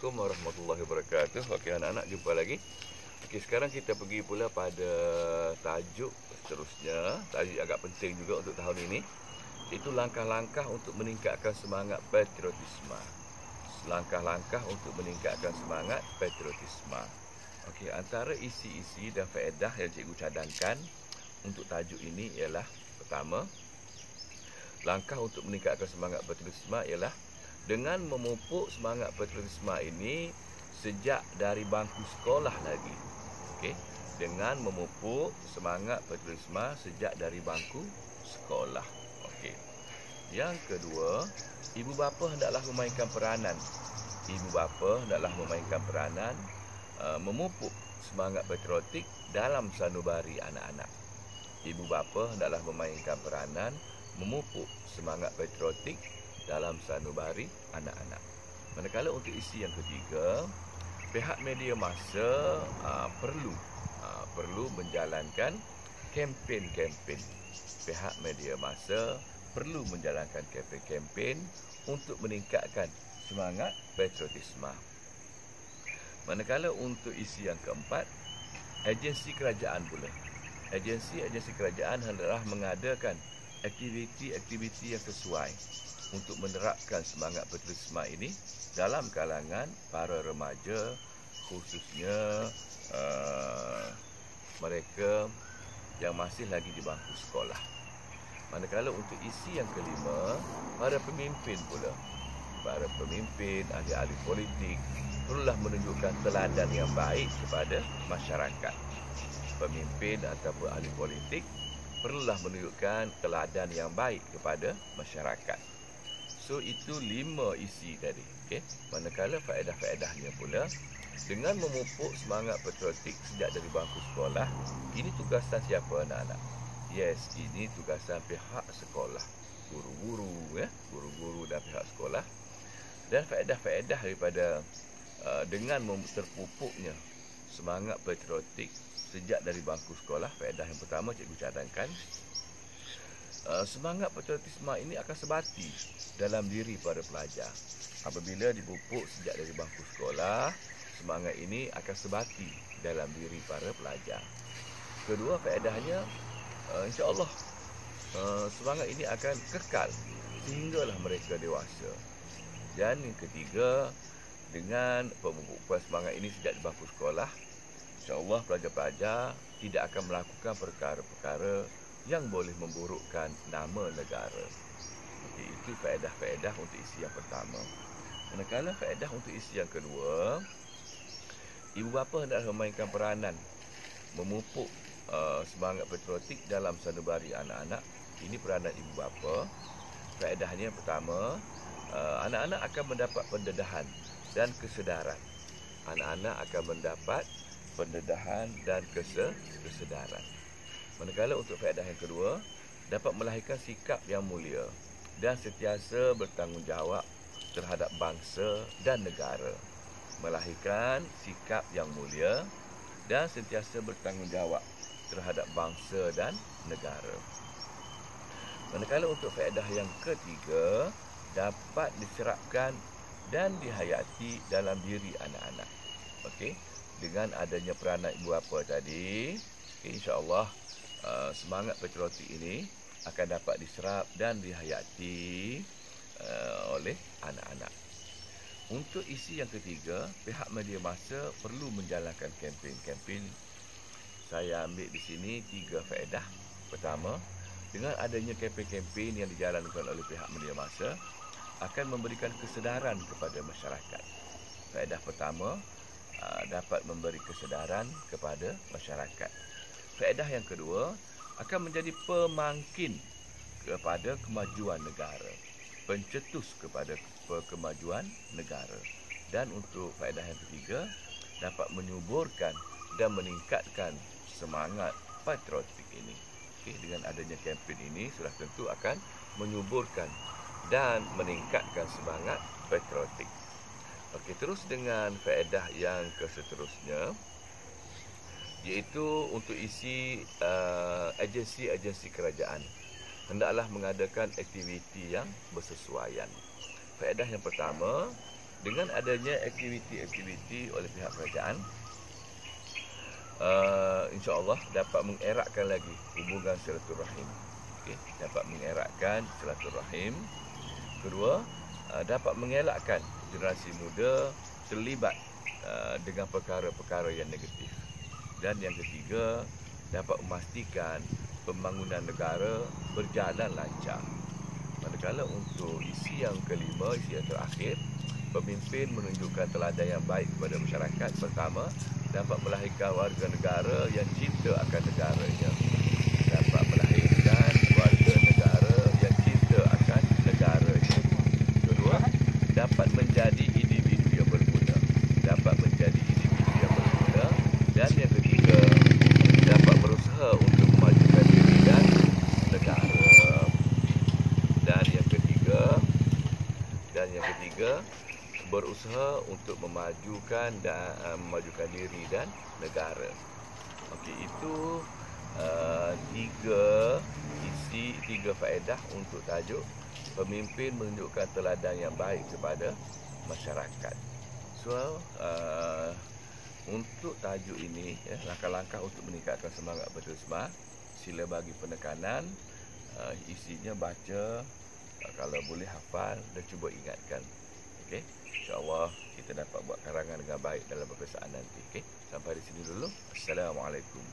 Assalamualaikum warahmatullahi wabarakatuh. Okey anak-anak, jumpa lagi. Okey, sekarang kita pergi pula pada tajuk seterusnya. Tajuk agak penting juga untuk tahun ini. Itu langkah-langkah untuk meningkatkan semangat patriotisme. Langkah-langkah untuk meningkatkan semangat patriotisme. Okey, antara isi-isi dan faedah yang cikgu cadangkan untuk tajuk ini ialah pertama, langkah untuk meningkatkan semangat patriotisme ialah dengan memupuk semangat patriotisme ini sejak dari bangku sekolah lagi. Okey, dengan memupuk semangat patriotisme sejak dari bangku sekolah. Okey. Yang kedua, ibu bapa hendaklah memainkan peranan. Ibu bapa hendaklah memainkan peranan memupuk semangat patriotik dalam sanubari anak-anak. Ibu bapa hendaklah memainkan peranan memupuk semangat patriotik dalam sanubari anak-anak. Manakala untuk isi yang ketiga, pihak media massa perlu menjalankan kempen-kempen. Pihak media massa perlu menjalankan kempen-kempen untuk meningkatkan semangat patriotisme. Manakala untuk isi yang keempat, agensi kerajaan pula. Agensi kerajaan hendaklah mengadakan aktiviti-aktiviti yang sesuai untuk menerapkan semangat patriotisme ini dalam kalangan para remaja, khususnya mereka yang masih lagi di bangku sekolah. Manakala untuk isi yang kelima, para pemimpin pula. Para pemimpin, ahli-ahli politik perlulah menunjukkan teladan yang baik kepada masyarakat. Pemimpin ataupun ahli politik perlulah menunjukkan teladan yang baik kepada masyarakat. So, itu 5 isi tadi. Okay? Manakala faedah-faedahnya pula, dengan memupuk semangat patriotik sejak dari bangku sekolah, ini tugasan siapa anak-anak? Yes, ini tugasan pihak sekolah. Guru-guru, guru-guru dan pihak sekolah. Dan faedah-faedah daripada dengan terpupuknya semangat patriotik sejak dari bangku sekolah, faedah yang pertama cikgu cadangkan, semangat patriotisme ini akan sebati dalam diri para pelajar. Apabila dipupuk sejak dari bangku sekolah, semangat ini akan sebati dalam diri para pelajar. Kedua, faedahnya, insya-Allah semangat ini akan kekal sehinggalah mereka dewasa. Dan yang ketiga, dengan pemupukan semangat ini sejak di bangku sekolah, insya-Allah pelajar-pelajar tidak akan melakukan perkara-perkara yang boleh memburukkan nama negara. Okey, itu faedah-faedah untuk isi yang pertama. Manakala faedah untuk isi yang kedua, ibu bapa hendaklah memainkan peranan memupuk semangat patriotik dalam sanubari anak-anak. Ini peranan ibu bapa. Faedahnya yang pertama, anak-anak akan mendapat pendedahan dan kesedaran. Anak-anak akan mendapat pendedahan dan kesedaran. Manakala untuk faedah yang kedua, dapat melahirkan sikap yang mulia dan sentiasa bertanggungjawab terhadap bangsa dan negara. Melahirkan sikap yang mulia dan sentiasa bertanggungjawab terhadap bangsa dan negara. Manakala untuk faedah yang ketiga, dapat diserapkan dan dihayati dalam diri anak-anak. Okey, dengan adanya peranan ibu bapa tadi, insya-Allah semangat patriotik ini akan dapat diserap dan dihayati oleh anak-anak. Untuk isi yang ketiga, pihak media massa perlu menjalankan kempen-kempen. Saya ambil di sini 3 faedah. Pertama, dengan adanya kempen-kempen yang dijalankan oleh pihak media massa akan memberikan kesedaran kepada masyarakat. Faedah pertama, dapat memberi kesedaran kepada masyarakat. Faedah yang kedua, akan menjadi pemangkin kepada kemajuan negara, pencetus kepada kemajuan negara. Dan untuk faedah yang ketiga, dapat menyuburkan dan meningkatkan semangat patriotik ini. Okay, dengan adanya kempen ini sudah tentu akan menyuburkan dan meningkatkan semangat patriotik. Okey, terus dengan faedah yang keseterusnya, iaitu untuk isi agensi-agensi kerajaan hendaklah mengadakan aktiviti yang bersesuaian. Faedah yang pertama, dengan adanya aktiviti-aktiviti oleh pihak kerajaan, insya-Allah dapat mengeratkan lagi hubungan silaturahim. Okey, dapat mengeratkan silaturahim. Kedua, dapat mengelakkan generasi muda terlibat dengan perkara-perkara yang negatif. Dan yang ketiga, dapat memastikan pembangunan negara berjalan lancar. Manakala untuk isi yang kelima, isi yang terakhir, pemimpin menunjukkan teladan yang baik kepada masyarakat. Pertama, dapat melahirkan warga negara yang cinta akan negaranya. Dapat melahirkan warga negara yang cinta akan negaranya. Kedua, dapat menjadi individu yang berguna. Dapat menjadi individu yang berguna. Dan yang ketiga, dapat berusaha untuk memajukan diri dan negara. Dan yang ketiga, berusaha untuk memajukan diri dan negara. Okey, itu tiga faedah untuk tajuk pemimpin menunjukkan teladan yang baik kepada masyarakat. So, untuk tajuk ini, langkah-langkah untuk meningkatkan semangat berterjemah, sila bagi penekanan, isinya baca, kalau boleh hafal dan cuba ingatkan. Okey, insya-Allah kita dapat buat karangan dengan baik dalam peperiksaan nanti. Okey, sampai di sini dulu. Assalamualaikum.